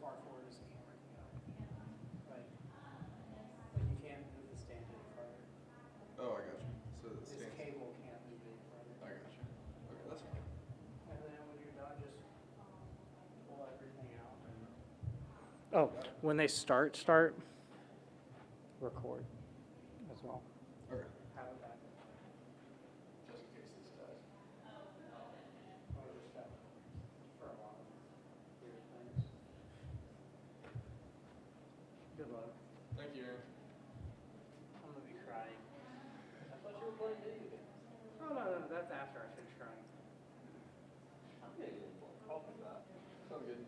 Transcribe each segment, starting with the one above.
far forward as the camera can go. Like you can't move the stand any farther. Oh, I got you. So the This stands. cable can't move any farther. I got you. Okay, that's fine. And then when you're done, just pull everything out. Oh, when they start, record as well. Okay. Have it back. Just in case this does. Or just for a lot of weird things. Good luck. Thank you, Aaron. I'm gonna be crying. I thought you were playing video games. Oh no, that's after I finish crying. I'm getting a little more coffee that. Sounds good.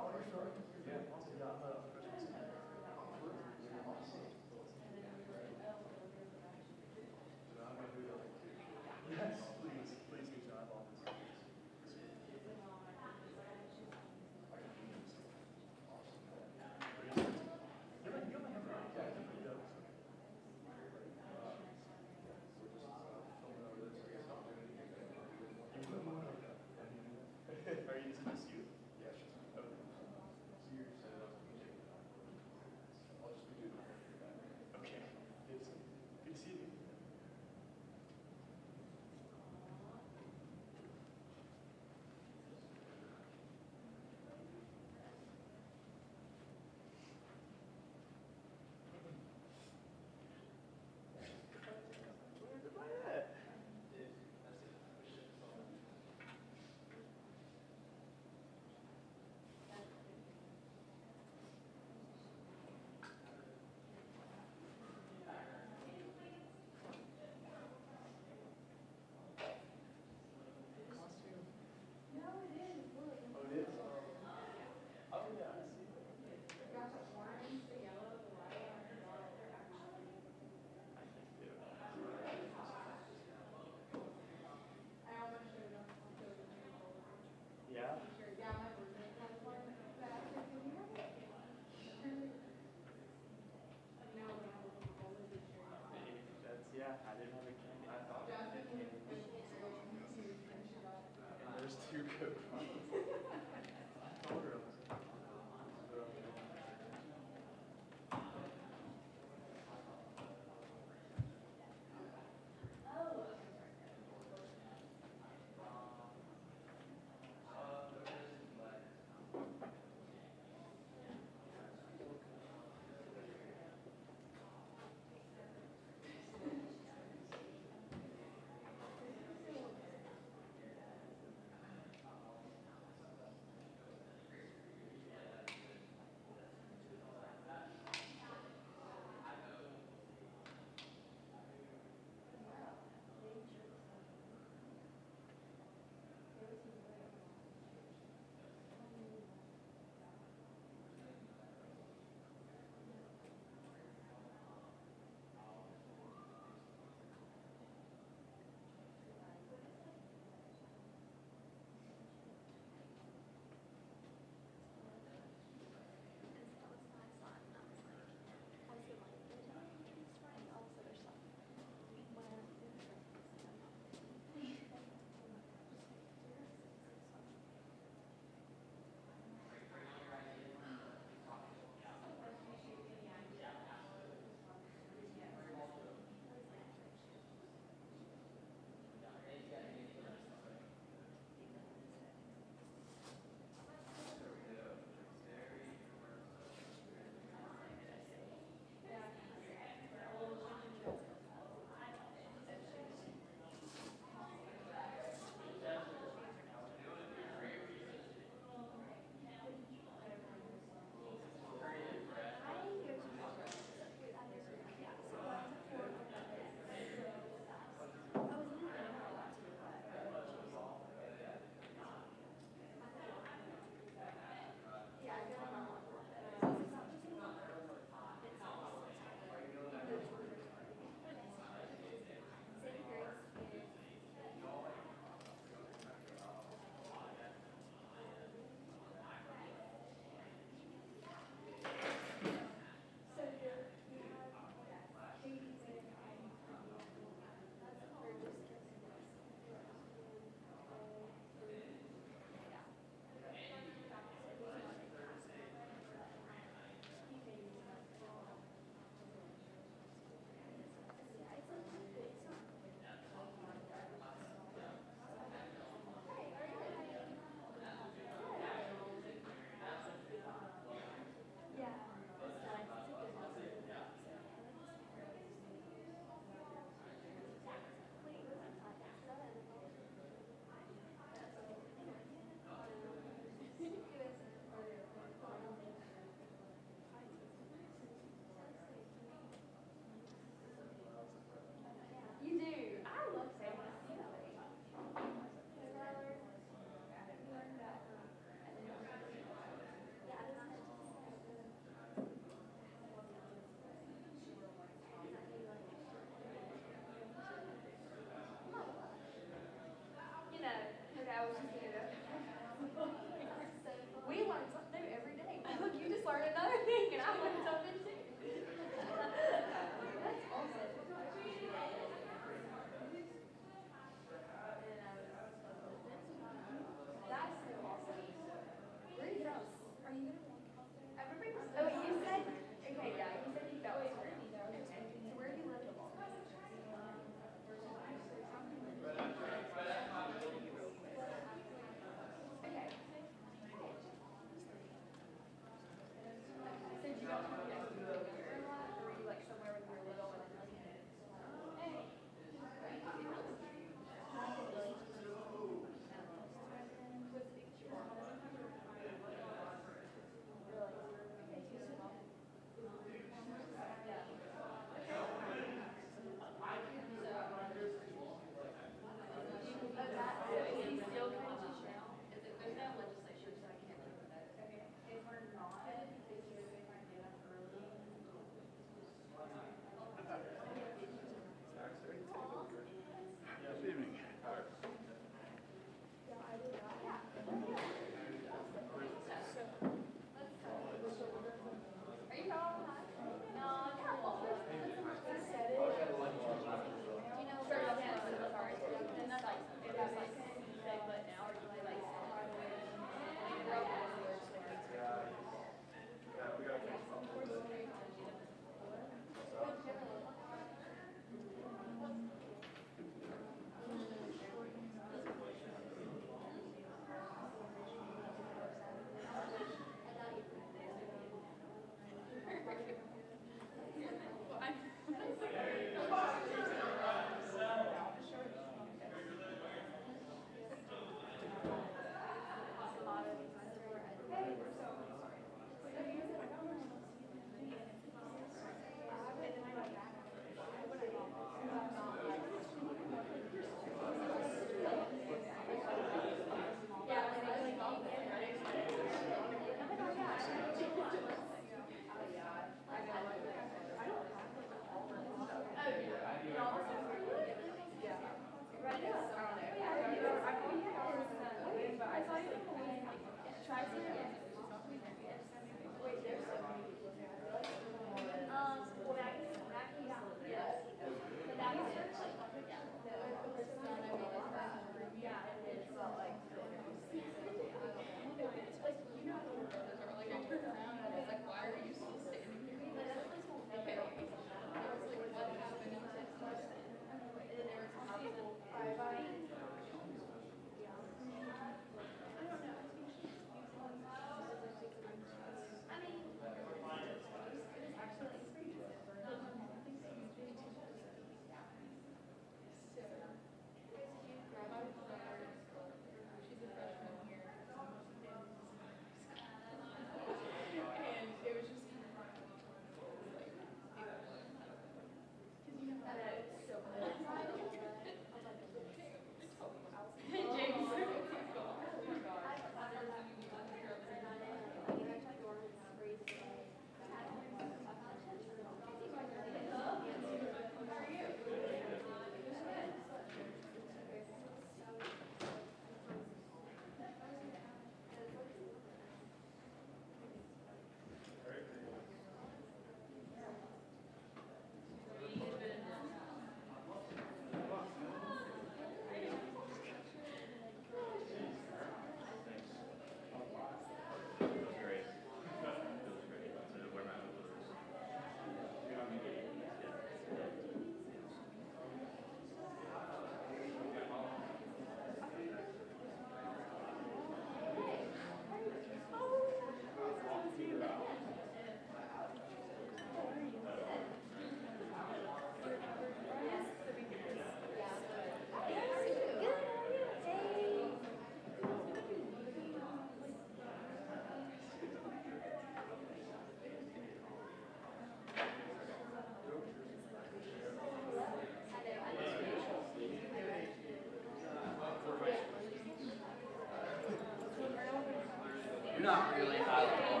You're not really high level.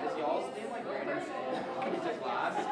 Does y'all stand like Brandon said? He's like last.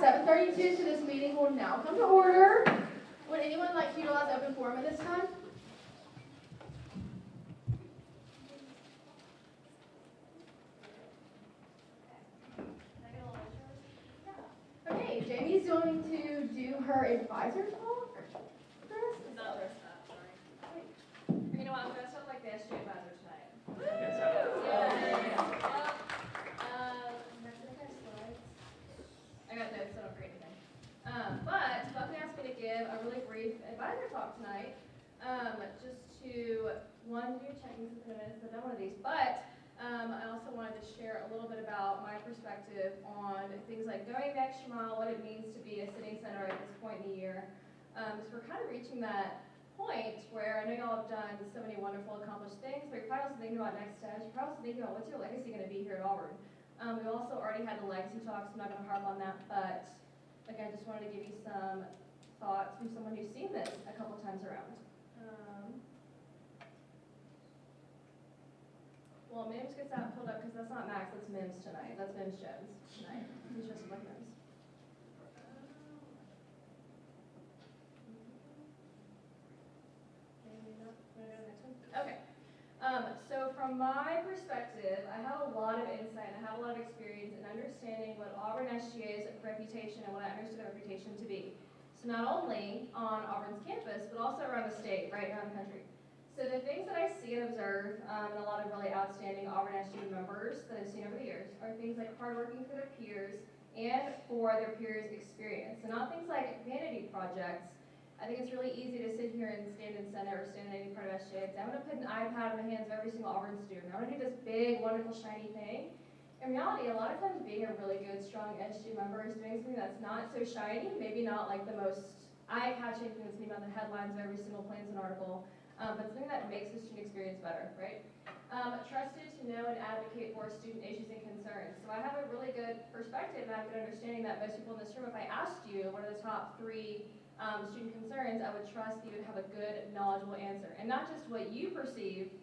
now 7:32, so this meeting will now come to order. Would anyone like to utilize open forum at this time? Okay, Jamie's going to do her advisor talk. Chris? Not dressed up, sorry. You know what, I'm dressed up like the SGA advisor tonight. I got notes, so I don't forget anything. But Buckley asked me to give a really brief advisor talk tonight, just to, one, do checking some minutes, I've done one of these, but I also wanted to share a little bit about my perspective on things like going the extra mile, what it means to be a sitting senator at this point in the year. So we're kind of reaching that point where I know y'all have done so many wonderful, accomplished things, but you're probably also thinking about next steps. You're probably also thinking about what's your legacy going to be here at Auburn. We also already had the legacy talk, so I'm not going to harp on that, but again, just wanted to give you some thoughts from someone who's seen this a couple times around. Well, Mims gets that pulled up because that's not Max, that's Mims tonight. That's Mims Jones tonight. He's just like Mims. Okay. So from my perspective, I have a lot of insight and I have a lot of experience in understanding what Auburn SGA's reputation and what I understood their reputation to be. So not only on Auburn's campus, but also around the state, right around the country. So the things that I see and observe in a lot of really outstanding Auburn SGA members that I've seen over the years are things like hardworking for their peers and for their peers' experience. And not things like vanity projects. I think it's really easy to sit here and stand in Senate or stand in any part of SGA and say, I'm going to put an iPad in the hands of every single Auburn student. I'm going to do this big, wonderful, shiny thing. In reality, a lot of times being a really good, strong SGA member is doing something that's not so shiny, maybe not like the most eye-catching thing that's made on the headlines of every single Planson article, but something that makes the student experience better, right? Trusted to know and advocate for student issues and concerns. So I have a really good perspective and I have a good understanding that most people in this room, if I asked you what are the top 3 student concerns, I would trust that you would have a good, knowledgeable answer. And not just what you perceive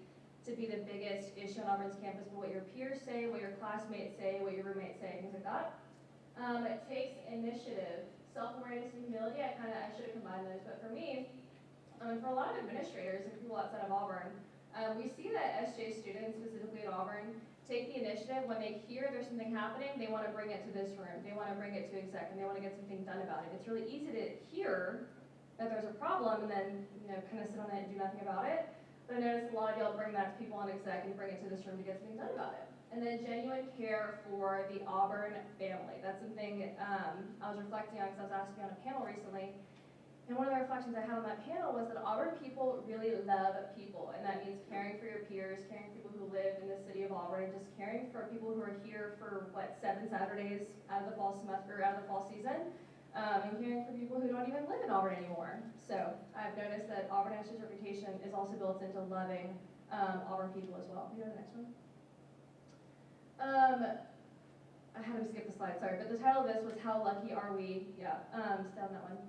to be the biggest issue on Auburn's campus, but what your peers say, what your classmates say, what your roommates say, things like that. It takes initiative, self-awareness, and humility. I should have combined those, but for me, for a lot of administrators and people outside of Auburn, we see that SJ students, specifically at Auburn, take the initiative. When they hear there's something happening, they want to bring it to this room. They want to bring it to exec, and they want to get something done about it. It's really easy to hear that there's a problem and then kind of sit on it and do nothing about it. But I noticed a lot of y'all bring that to people on exec and bring it to this room to get something done about it. And then genuine care for the Auburn family. That's something I was reflecting on because I was asked to be on a panel recently. And one of the reflections I had on that panel was that Auburn people really love people, and that means caring for your peers, caring for people who live in the city of Auburn, and just caring for people who are here for, 7 Saturdays out of the fall semester, out of the fall season, and caring for people who don't even live in Auburn anymore. So I've noticed that Auburn SG's reputation is also built into loving Auburn people as well. Can you go to the next one? I had to skip the slide, sorry, but the title of this was How Lucky Are We? Yeah, stay on that one.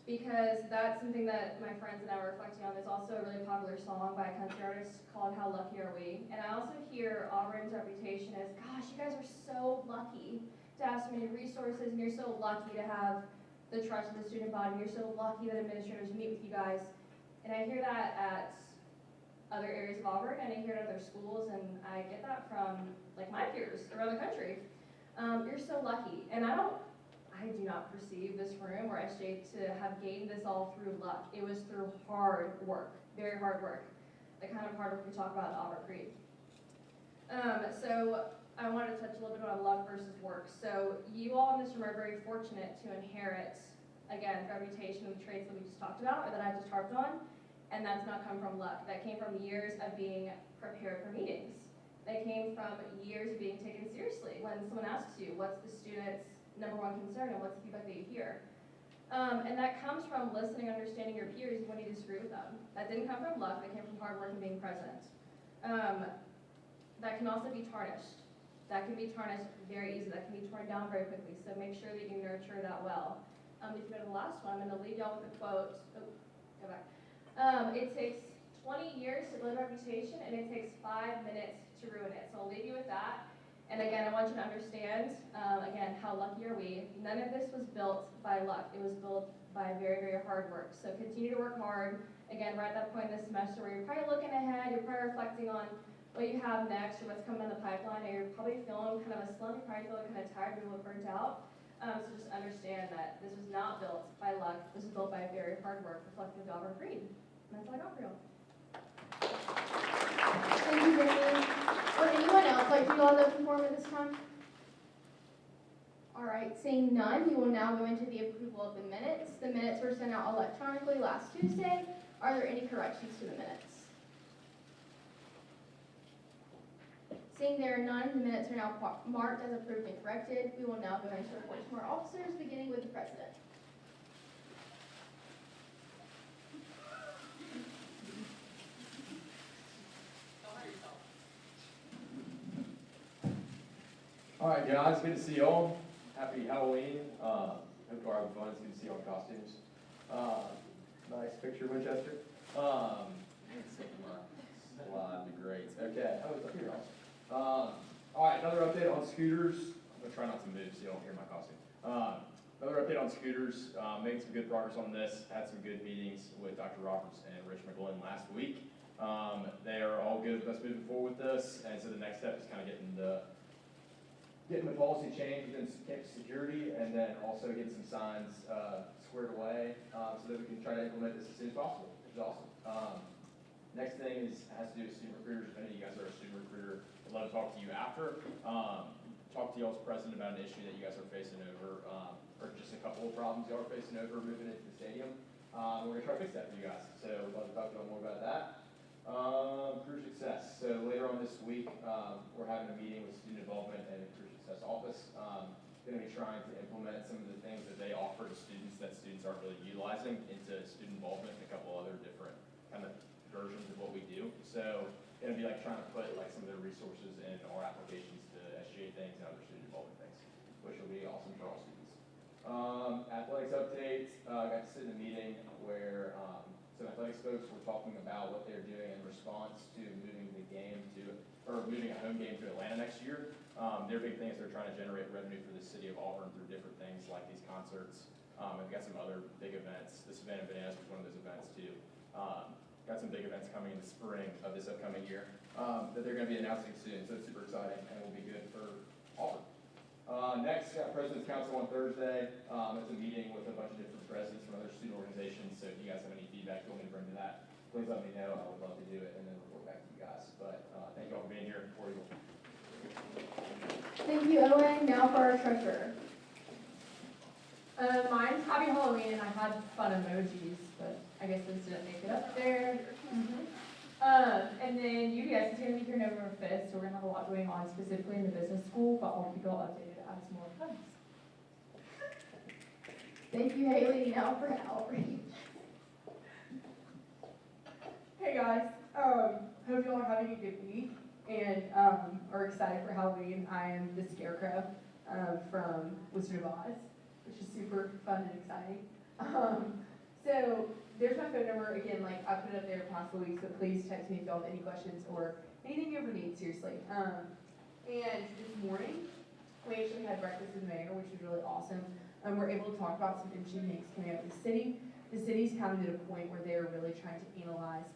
Because that's something that my friends and I were reflecting on. There's also a really popular song by a country artist called How Lucky Are We? And I also hear Auburn's reputation as, gosh, you guys are so lucky to have so many resources, and you're so lucky to have the trust of the student body. You're so lucky that administrators meet with you guys. And I hear that at other areas of Auburn, and I hear it at other schools, and I get that from like my peers around the country. You're so lucky. And I do not perceive this room or SJ to have gained this all through luck. It was through hard work, very hard work, the kind of hard work we talk about at Auburn Creek. So I wanted to touch a little bit on luck versus work. So you all in this room are very fortunate to inherit, again, the reputation and the traits that we just talked about, or that I just harped on, and that's not come from luck. That came from years of being prepared for meetings. That came from years of being taken seriously. When someone asks you, what's the student's #1 concern and what's the feedback that you hear? And that comes from listening, understanding your peers when you disagree with them. That didn't come from luck, that came from hard work and being present. That can also be tarnished. That can be tarnished very easily. That can be torn down very quickly. So make sure that you nurture that well. If you go to the last one, I'm going to leave y'all with a quote. Oh, go back. It takes 20 years to build a reputation, and it takes 5 minutes to ruin it. So I'll leave you with that. And again, I want you to understand, again, how lucky are we? None of this was built by luck. It was built by very, very hard work. So continue to work hard. Again, we're at that point in the semester where you're probably looking ahead, you're probably reflecting on what you have next or what's coming down the pipeline, and you're probably feeling kind of a slump, you're probably feeling kind of tired, maybe a little burnt out. So just understand that this was not built by luck. This was built by very hard work, reflecting the Auburn Green. And that's all I got for you. Thank you, Jamie. Would anyone else like to fill out the open form at this time? All right, seeing none, we will now go into the approval of the minutes. The minutes were sent out electronically last Tuesday. Are there any corrections to the minutes? Seeing there are none, the minutes are now marked as approved and corrected. We will now go into reports from our officers, beginning with the president. All right, guys, good to see y'all. Happy Halloween. Hope you're having fun. It's good to see y'all in costumes. Nice picture, Winchester. Let's see my slide. Be great. Okay. Oh, it's up here. All right, another update on scooters. I'm gonna try not to move so you don't hear my costume. Another update on scooters. Making some good progress on this. Had some good meetings with Dr. Roberts and Rich McGlynn last week. They are all good with us moving forward with this, and so the next step is kind of getting the policy change within campus security, and then also getting some signs squared away so that we can try to implement this as soon as possible, which is awesome. Next thing has to do with student recruiters. If any of you guys are a student recruiter, I'd love to talk to you after. Talk to y'all's president about an issue that you guys are facing over, or just a couple of problems y'all are facing over moving into the stadium. We're going to try to fix that for you guys. So we'd love to talk to y'all more about that. Career success. So later on this week, we're having a meeting with student involvement and the career success office. Going to be trying to implement some of the things that they offer to students that students aren't really utilizing into student involvement and a couple other different kind of versions of what we do. So going to be like trying to put like some of their resources in our applications to SGA things and other student involvement things, which will be awesome for all students. Athletics updates. I got to sit in a meeting where some athletics folks were talking about what they're doing in response to moving the game to, or moving a home game to Atlanta next year. Their big thing is they're trying to generate revenue for the city of Auburn through different things like these concerts. We've got some other big events. This event in Bananas was one of those events too. Got some big events coming in the spring of this upcoming year that they're going to be announcing soon, so it's super exciting and will be good for Auburn. Next, got President's Council on Thursday. It's a meeting with a bunch of different presidents from other student organizations, so if you guys have any feedback you want me to bring to that, please let me know. I would love to do it and then report back to you guys. But thank you all for being here. Before you go. Thank you, Owen. Now for our treasurer. Mine's Happy Halloween, and I had fun emojis, but I guess those didn't make it up there. And then UDS is going to be here November 5th, so we're going to have a lot going on specifically in the business school, but I'll keep you all updated as more comes. Thank you, Haley. Now for outreach. Hey guys, hope y'all are having a good week and are excited for Halloween. I am the Scarecrow from Wizard of Oz, which is super fun and exciting. So there's my phone number. Again, like I put it up there past the week, so please text me if y'all have any questions or anything you ever need, seriously. And this morning, we actually had breakfast with the mayor, which was really awesome. We're able to talk about some interesting things coming out of the city. The city's kind of at a point where they're really trying to analyze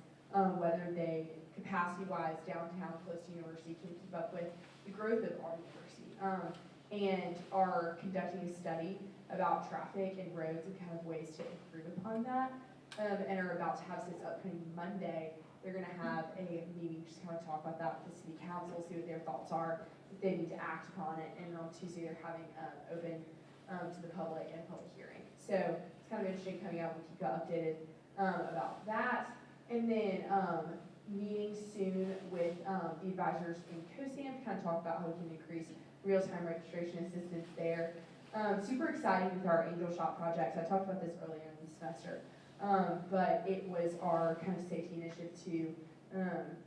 whether they, capacity-wise, downtown, close to university, can keep up with the growth of our university. And are conducting a study about traffic and roads and kind of ways to improve upon that. And are about to have this upcoming Monday. They're going to have a meeting just kind of talk about that with the city council, see what their thoughts are, if they need to act upon it. And on Tuesday, they're having open to the public and public hearing. So it's kind of interesting coming out. We'll keep you updated about that. And then meeting soon with the advisors in COSAM to kind of talk about how we can increase real-time registration assistance there. Super exciting with our Angel Shop projects. I talked about this earlier in the semester, but it was our kind of safety initiative to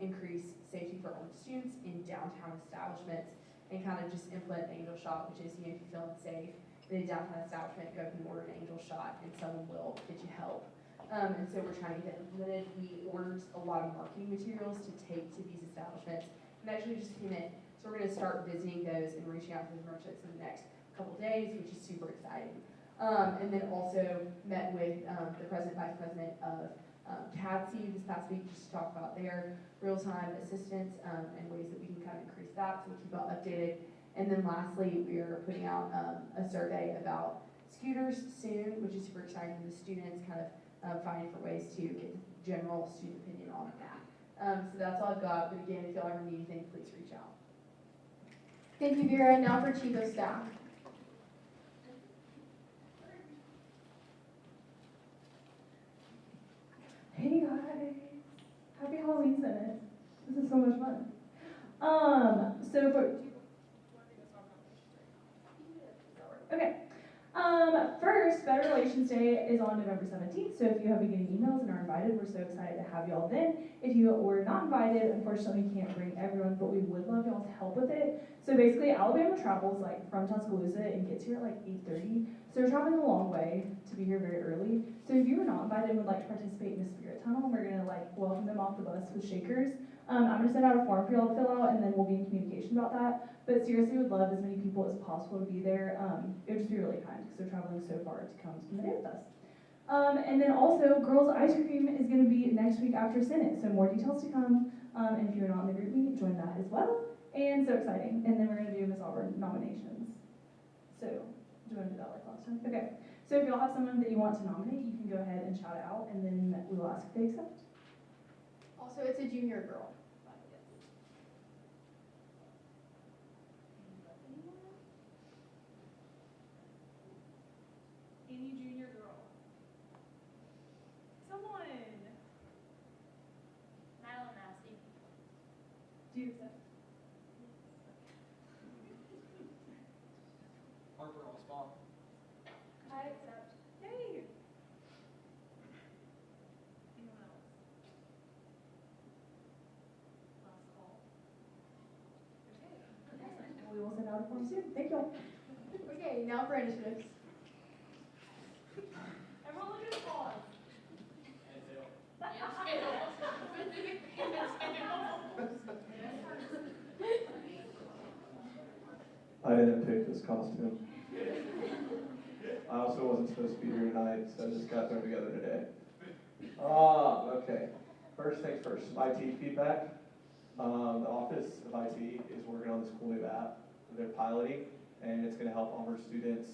increase safety for all students in downtown establishments and kind of just implement Angel Shot, which is, you know, if you feel unsafe in a downtown establishment, go up and order an Angel Shot and someone will get you help. And so we're trying to get that implemented. We ordered a lot of marketing materials to take to these establishments. and actually just came in. So we're gonna start visiting those and reaching out to those merchants in the next couple days, which is super exciting. And then also met with the president, vice president of CADC this past week just to talk about their real-time assistance and ways that we can kind of increase that, so we'll keep y'all updated. And then lastly, we are putting out a survey about scooters soon, which is super exciting. The students kind of finding for ways to get general student opinion on that. So that's all I've got, but again, if y'all ever need anything, please reach out. Thank you, Vera. Now for Chief of Staff. Hey guys, happy Halloween Senate. This is so much fun. So for okay. First, Better Relations Day is on November 17th, so if you have been getting emails and are invited, we're so excited to have y'all then. If you were not invited, unfortunately we can't bring everyone, but we would love y'all's help with it. So basically, Alabama travels like from Tuscaloosa and gets here at like 8:30, so we're traveling a long way to be here very early. So if you were not invited and would like to participate in the Spirit Tunnel, we're gonna like welcome them off the bus with shakers. I'm gonna send out a form for y'all to fill out, and then we'll be in communication about that. But seriously, would love as many people as possible to be there. It would just be really kind because they're traveling so far to come spend the day with us. And then also, Girls Ice Cream is going to be next week after Senate, so more details to come. And if you're not in the group meet, join that as well. And so exciting. And then we're going to do Miss Auburn nominations. So, do you want to do that like last time? Okay. So if y'all have someone that you want to nominate, you can go ahead and shout it out, and then we will ask if they accept. Also, it's a junior girl. Any junior girl. Someone. Madeline Nasty. Do you accept? Harper Osbach. I accept. Yay! Anyone else? Last call. Okay. We will send out a form soon. Thank you all. Okay, now for initiatives. Everyone look at the pause. I didn't pick this costume. I also wasn't supposed to be here tonight, so I just got thrown together today. Okay. First things first, IT feedback. The Office of IT is working on this cool new app they're piloting, and it's going to help Auburn students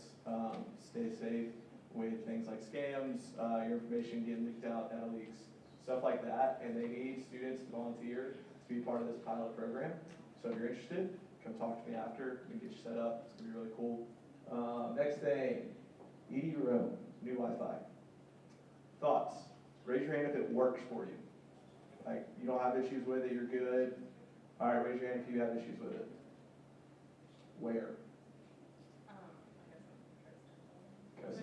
stay safe with things like scams, your information getting leaked out, data leaks, stuff like that. And they need students to volunteer to be part of this pilot program. So if you're interested, come talk to me after. We can get you set up. It's going to be really cool. Next thing, EDU room, new Wi-Fi. Thoughts? Raise your hand if it works for you. Like, you don't have issues with it, you're good. All right, raise your hand if you have issues with it. Where? Coast.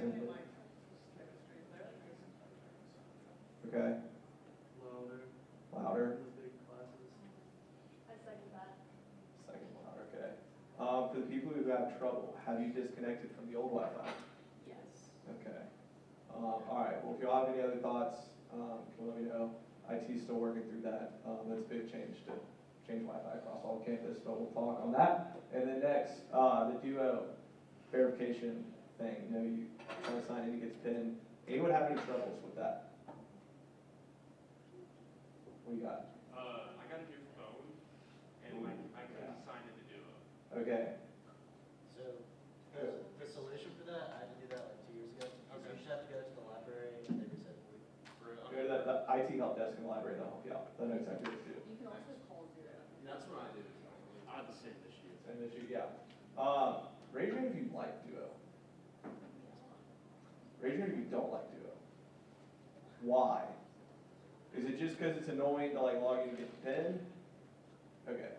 Okay. Louder. I second that. Second louder, okay. For the people who have trouble, have you disconnected from the old Wi-Fi? Yes. Okay. All right, well, if you all have any other thoughts, can let me know. IT's still working through that. That's a big change to change Wi-Fi across all campus, but we'll talk on that. And then next, the Duo verification thing. You know, you try to sign in, it gets pinned. Anyone have any troubles with that? What you got? I got a new phone, and like I couldn't sign into Duo. Okay. So, the solution for that, I had to do that like 2 years ago. So you just have to go to the library and they reset it for you. Go to the IT help desk in the library, they'll help you out. They know exactly what to do. You can also call Zero. That's what I did. I had the same issue. Same issue, yeah. Raise your hand if you like Duo. Raise your hand if you don't like Duo. Why? Is it just because it's annoying to like log in and get pinned? Okay.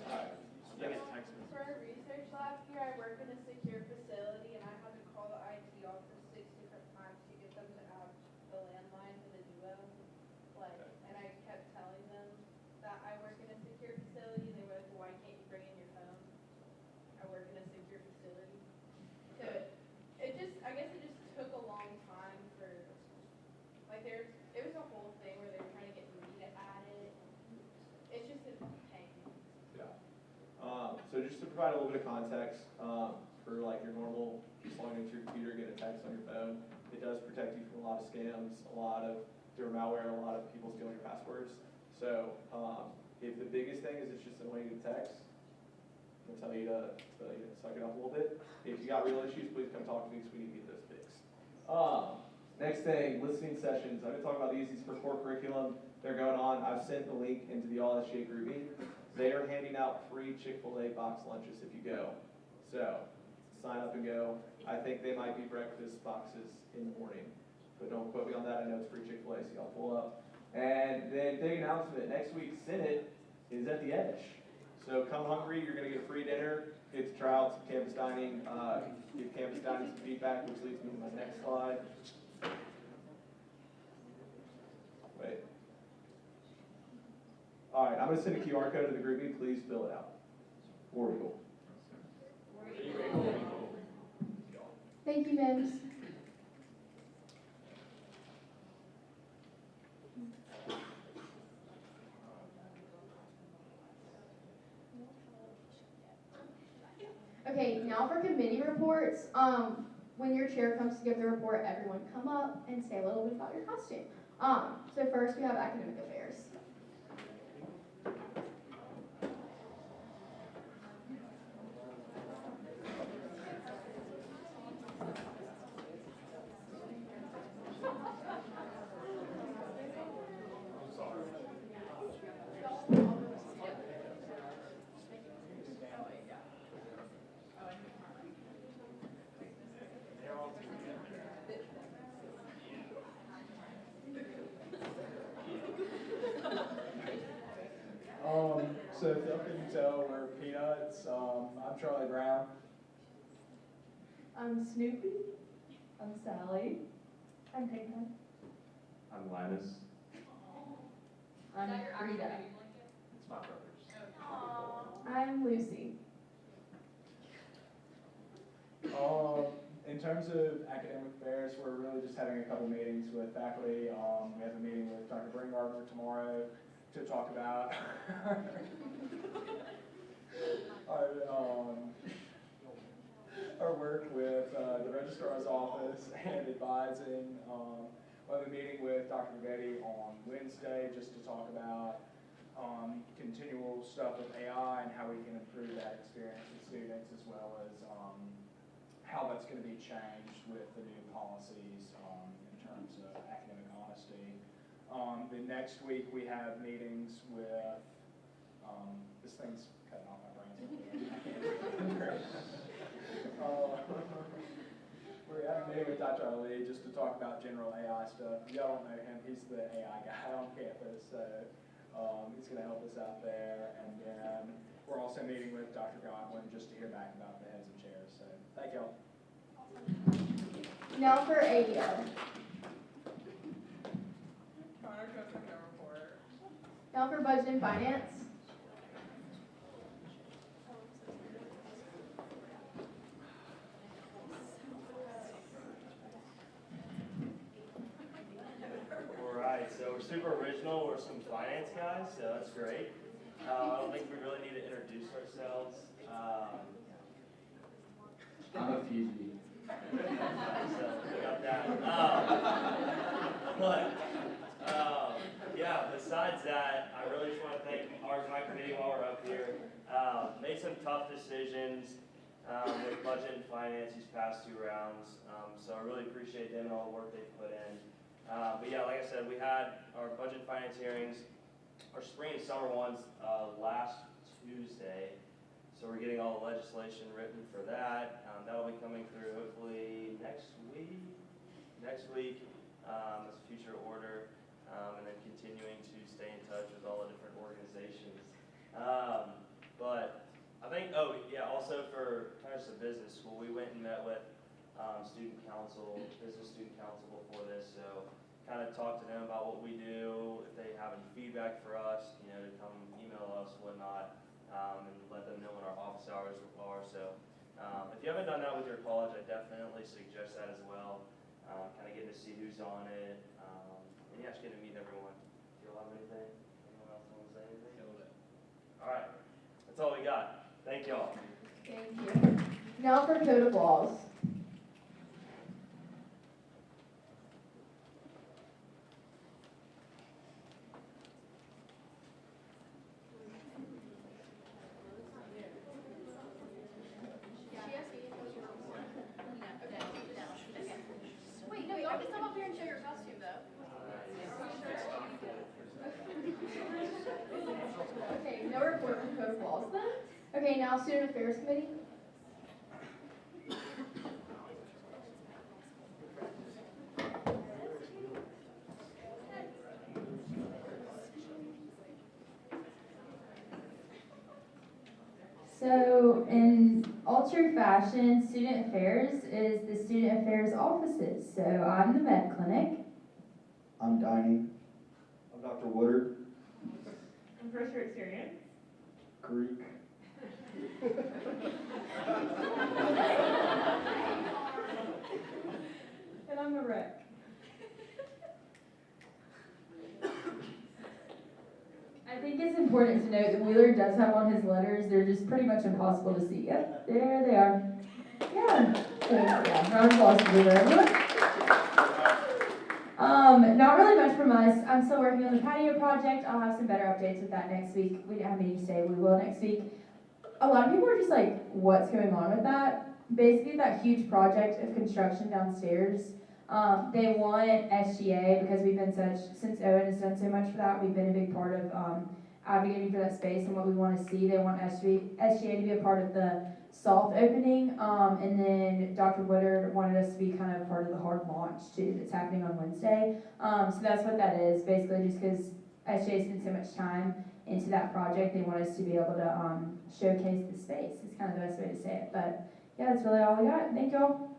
Alright. I get text messages. For our research lab here, I work in a secure facility, and I had to call the IT office 6 different times to get them to add the landline to the Duo. Like, and I kept telling them that I work in a secure facility, and they were like, "Why can't you bring in your phone?" I work in a secure facility. So I guess it just took a long time for, like, it was a whole thing where they were trying to get me to add it. It's just provide a little bit of context for like your normal just logging into your computer, get a text on your phone. It does protect you from a lot of scams, a lot of different malware, and a lot of people stealing your passwords. So if the biggest thing is it's just annoying to text, I'm gonna tell you to suck it up a little bit. If you got real issues, please come talk to me because we need to get those fixed. Next thing, listening sessions. I'm gonna talk about these for core curriculum. They're going on. I've sent the link into the All SGA group meeting. They are handing out free Chick-fil-A box lunches if you go. So sign up and go. I think they might be breakfast boxes in the morning, but don't quote me on that. I know it's free Chick-fil-A, so y'all pull up. And then big announcement, next week's Senate is at the Edge. So come hungry, you're gonna get a free dinner, get to try out some campus dining, give campus dining some feedback, which leads me to my next slide. Wait. All right, I'm gonna send a QR code to the group meeting, please fill it out. War Eagle. Thank you, Mims. Okay, now for committee reports. When your chair comes to give the report, everyone come up and say a little bit about your costume. So first we have academic affairs. So if y'all couldn't tell, we're Peanuts. I'm Charlie Brown. I'm Snoopy. I'm Sally. I'm Pigpen. I'm Linus. I'm Frida. It's my brothers. I'm Lucy. In terms of academic affairs, we're really just having a couple meetings with faculty. We have a meeting with Dr. Bringartner tomorrow to talk about our work with the registrar's office and advising. We'll have a meeting with Dr. Betty on Wednesday just to talk about continual stuff with AI and how we can improve that experience with students, as well as how that's going to be changed with the new policies in terms of academic honesty. Then next week we have meetings with, this thing's cutting off my brain. We're having a meeting with Dr. Ali just to talk about general AI stuff. Y'all don't know him, he's the AI guy on campus, so he's going to help us out there. And then we're also meeting with Dr. Godwin just to hear back about the heads of chairs. So thank y'all. Now for ADO. Now for budget and finance. Alright, so we're super original, we're some finance guys, so that's great. I don't think we really need to introduce ourselves. I'm a Fiji. So we got that. Yeah, besides that, I really just want to thank my committee while we're up here. Made some tough decisions with budget and finance these past 2 rounds, so I really appreciate them and all the work they've put in. But yeah, like I said, we had our budget and finance hearings, our spring and summer ones last Tuesday. So we're getting all the legislation written for that. That'll be coming through hopefully next week as a future order, and then continuing to stay in touch with all the different organizations. But I think, also for Tyson Business School, we went and met with business student council before this, so kind of talked to them about what we do, if they have any feedback for us, to come email us, whatnot. And let them know when our office hours are. So if you haven't done that with your college, I definitely suggest that as well. Kind of getting to see who's on it. And yeah, just getting to meet everyone. Do you all have anything? Anyone else want to say anything? All right. That's all we got. Thank y'all. Thank you. Now for code of laws. Wait, no, y'all can come up here and show your costume though. Okay, no report from code of laws then. Okay, now student affairs committee. So in all true fashion, student affairs is the student affairs offices. So I'm the med clinic. I'm Diney. I'm Dr. Woodard. I'm first year experience. Greek. And I'm a rec. I think it's important to note that Wheeler does have on his letters, they're just pretty much impossible to see. Yep, there they are. Yeah. So, yeah, round of applause for Wheeler, everyone. Not really much from us. I'm still working on the patio project. I'll have some better updates with that next week. We didn't have meetings today. We will next week. A lot of people are just like, what's going on with that? Basically, that huge project of construction downstairs. They want SGA because we've been since Owen has done so much for that, we've been a big part of advocating for that space and what we want to see. They want SGA to be a part of the soft opening, and then Dr. Woodard wanted us to be kind of part of the hard launch too that's happening on Wednesday. So that's what that is, basically just because SGA spent so much time into that project, they want us to be able to showcase the space. It's kind of the best way to say it, but yeah, that's really all we got. Thank y'all.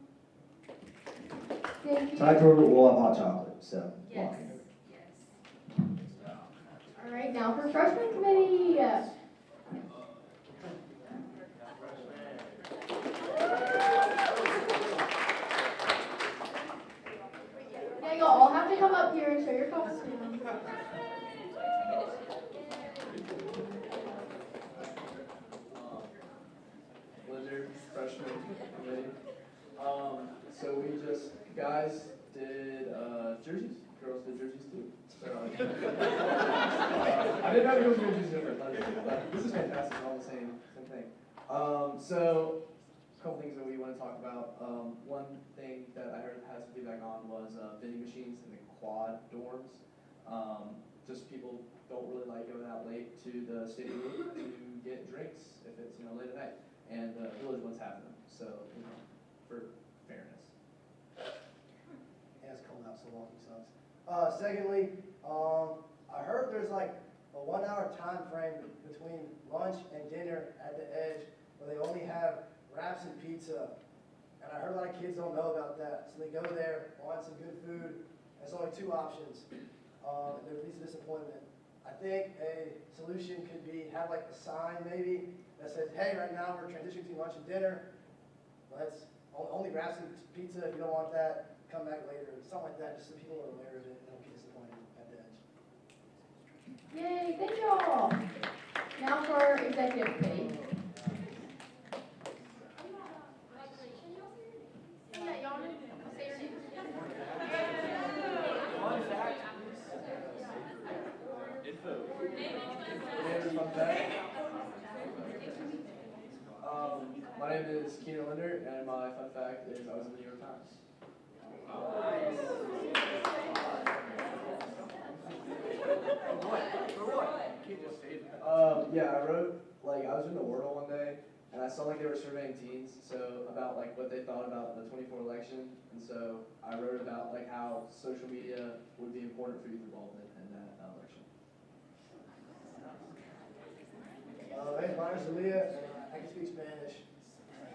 Thank you. Tide Tour will have hot chocolate, so. Yes. All right, now for freshman committee. Yeah, you'll all have to come up here and show your costume. Blizzard freshman committee. So we just, guys did jerseys, girls did jerseys too. So, I didn't know girls' jerseys different, but this is fantastic, all the same thing. So, a couple things that we want to talk about. One thing that I heard has feedback on was vending machines in the quad dorms. Just people don't really like going out late to the stadium to get drinks if it's late at night, and the village ones have them. So for fairness. Yeah, it's cold out, so walking sucks. Secondly, I heard there's like a 1 hour time frame between lunch and dinner at the Edge where they only have wraps and pizza. And I heard a lot of kids don't know about that. So they go there, want some good food. There's only 2 options. And there leads to disappointment. I think a solution could be have like a sign maybe that says, hey, right now we're transitioning to lunch and dinner. Let's only wraps and pizza. If you don't want that, come back later. Something like that, just so people are aware of it and don't get disappointed at the Edge. Yay, thank y'all. Now for our executive committee. Yeah, y'all need to say your name. Fun fact. My name is Keenan Linder, and my fun fact is I was in the New York Times. Yeah, I wrote, I was in the Wordle one day, and I saw they were surveying teens, so about what they thought about the 24 election, and so I wrote about how social media would be important for youth involvement in that election. Hey, my name's Aaliyah, and I can speak Spanish.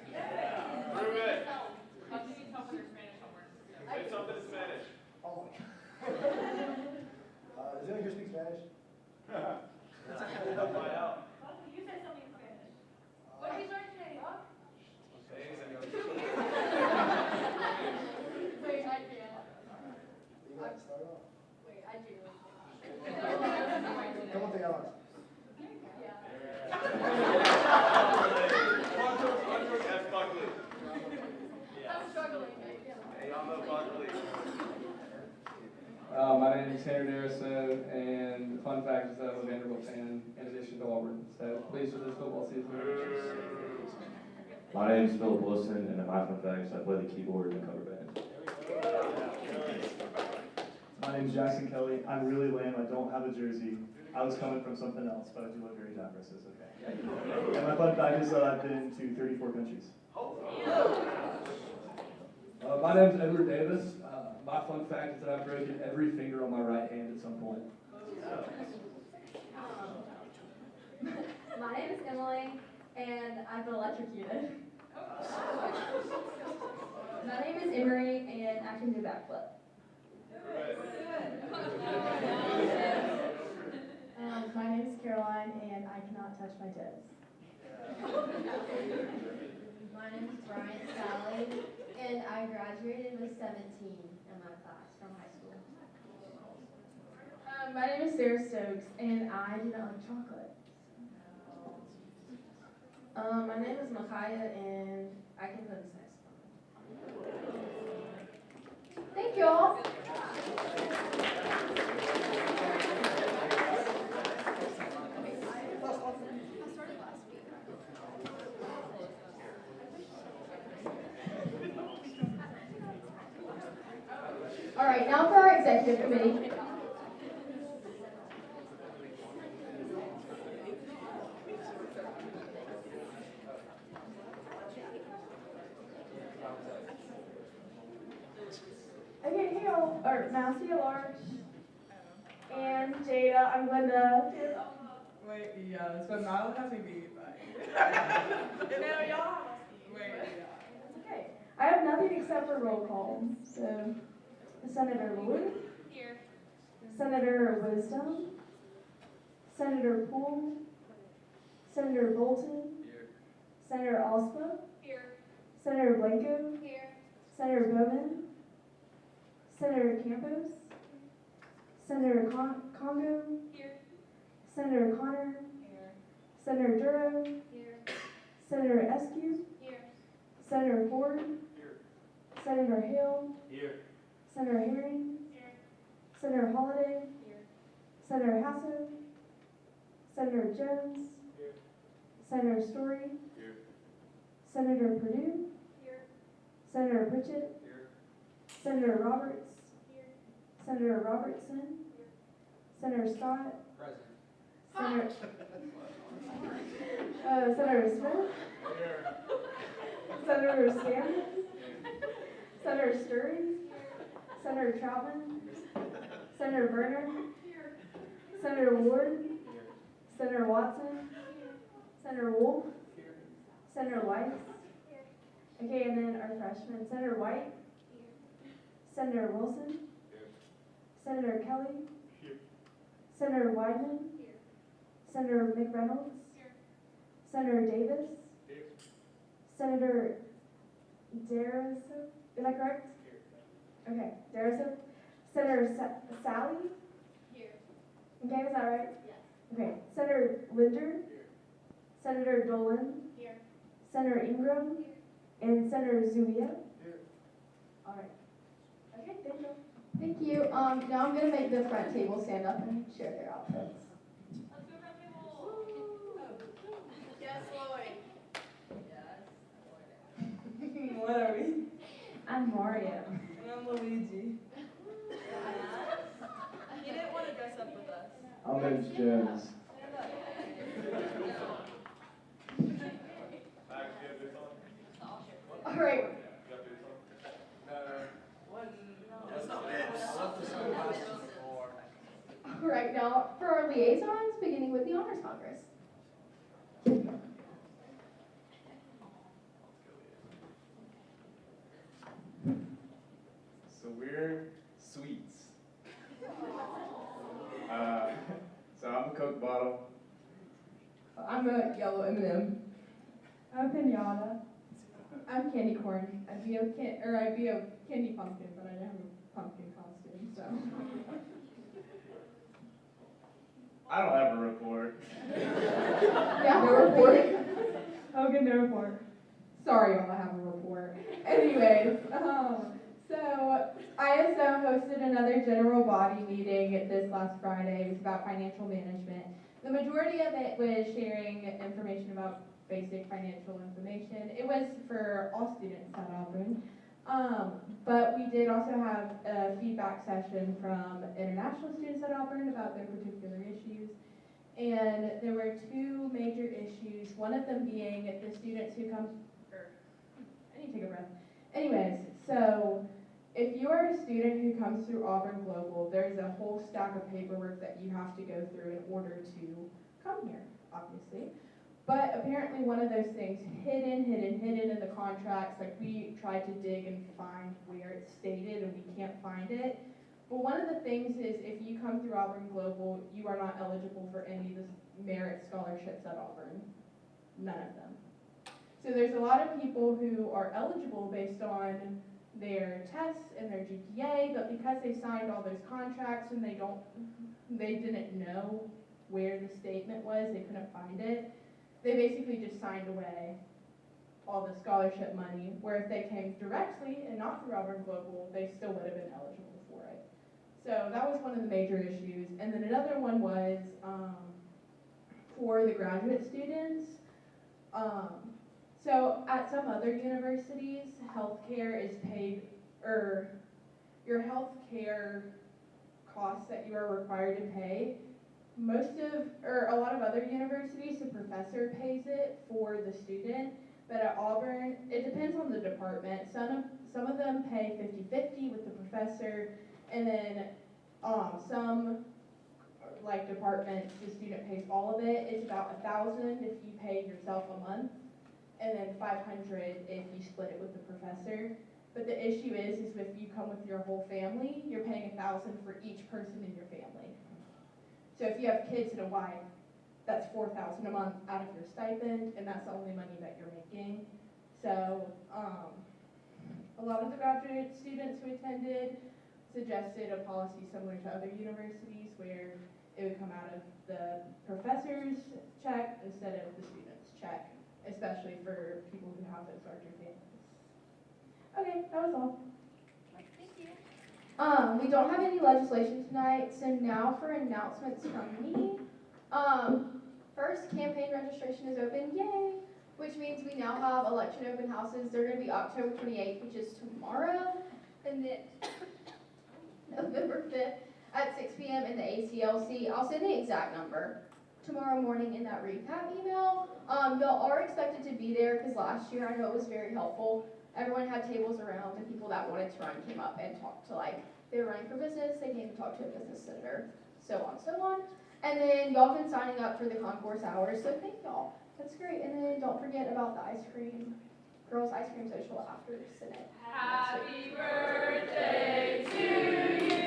Prove it. How do you tell when your Spanish homework? Say something in Spanish. Oh my God. Does anyone here speak Spanish? Find out. You said something in Spanish. What did you learn today, huh? Wait, I can't. You got to start off. Wait, I do. Come on, te llamas. Yeah. Come on, and the fun fact is that I'm a Vanderbilt fan in addition to Auburn. So pleased with this football season. My name is Philip Wilson, and my fun fact is I play the keyboard in the cover band. My name is Jackson Kelly. I'm really lame. I don't have a jersey. I was coming from something else, but I do look very diverse. It's okay. And my fun fact is that I've been to 34 countries. My name is Edward Davis. My fun fact is that I've broken every finger on my right hand at some point. My name is Emily, and I've been electrocuted. My name is Emery, and I can do backflip. My name is Caroline, and I cannot touch my toes. My name is Brian Sally, and I graduated with 17 in my class from high school. My name is Sarah Stokes, and I do not like chocolate. My name is Micaiah, and I can play the saxophone. Thank you all. All right, now for our executive committee. Okay, Hale, or Mousy at large, and Jada, I'm Glenda. Wait, yeah, so now has to be Wait, Okay, I have nothing except for roll call. So, Senator Lewin. Here. Senator Wisdom. Senator Poole. Senator Bolton. Here. Senator Osma. Here. Senator Blanco. Here. Senator Bowman. Senator Campos. Senator Congo. Here. Senator Connor. Here. Senator Duro. Here. Senator Eskew. Here. Senator Ford. Here. Senator Hale. Here. Senator Herring. Here. Senator Holliday. Here. Senator Hasso. Senator Jones. Here. Senator Story. Here. Senator Perdue. Here. Senator Pritchett. Here. Senator Roberts. Here. Senator Robertson. Senator Scott. Present. Senator Smith. Senator Stanton. Senator Sturry. Senator Troutman. Senator Berner. Senator Ward. Senator Watson. Senator Wolf. Senator Weiss. Okay, and then our freshman, Senator White. Senator Wilson. Senator Kelly. Senator Wyden. Senator McReynolds. Senator Davis. Senator Darasov, is that correct? Okay, Darasov. Senator Sally? Here. Okay, is that right? Yes. Okay, Senator Linder? Senator Dolan? Here. Senator Ingram? And Senator Zubia? All right. Okay, thank you. Thank you. Now I'm gonna make the front table stand up and share their outfits. Let's go front table. Yes, Lloyd. What are we? I'm Mario. And I'm Luigi. He didn't want to dress up with us. I'm Vince Jones. All right. All right, now for our liaisons, beginning with the Honors Congress. So we're sweets. So I'm a Coke bottle. I'm a yellow M&M. I'm Pinata. I'm candy corn. I'd be a candy pumpkin, but I don't have a pumpkin costume, so. I don't have a report. Yeah, No report. Oh, good, no report. Sorry, y'all, I have a report. Anyways, So, ISO hosted another general body meeting this last Friday. It was about financial management. The majority of it was sharing information about basic financial information. It was for all students at Auburn. But we did also have a feedback session from international students at Auburn about their particular issues. And there were two major issues, one of them being the students who come, I need to take a breath. Anyways, so if you are a student who comes through Auburn Global, there's a whole stack of paperwork that you have to go through in order to come here, obviously. But apparently one of those things hidden in the contracts, like we tried to dig and find where it's stated and we can't find it. But one of the things is if you come through Auburn Global, you are not eligible for any of the merit scholarships at Auburn. None of them. So there's a lot of people who are eligible based on their tests and their GPA, but because they signed all those contracts and they didn't know where the statement was, they couldn't find it, they basically just signed away all the scholarship money, where if they came directly and not through Auburn Global, they still would have been eligible for it. So that was one of the major issues. And then another one was for the graduate students. So at some other universities, healthcare is paid, or your healthcare costs that you are required to pay, a lot of other universities, the professor pays it for the student, but at Auburn, it depends on the department. Some of them pay 50-50 with the professor, and then some like departments, the student pays all of it. It's about $1,000 if you pay yourself a month, and then $500 if you split it with the professor. But the issue is if you come with your whole family, you're paying $1,000 for each person in your family. So if you have kids and a wife, that's $4,000 a month out of your stipend, and that's the only money that you're making. So a lot of the graduate students who attended suggested a policy similar to other universities where it would come out of the professor's check instead of the student's check, especially for people who have those larger families. Okay, that was all. We don't have any legislation tonight, so now for announcements from me. First, campaign registration is open, yay! Which means we now have election open houses. They're going to be October 28th, which is tomorrow, and then November 5th at 6 p.m. in the ACLC. I'll send the exact number tomorrow morning in that recap email. Y'all are expected to be there because last year I know it was very helpful. Everyone had tables around, and people that wanted to run came up and talked to, like, they were running for business, they came to talk to a business senator, so on. And then y'all been signing up for the concourse hours, so thank y'all. That's great. And then don't forget about the ice cream, girls' ice cream social after Senate. Happy birthday to you.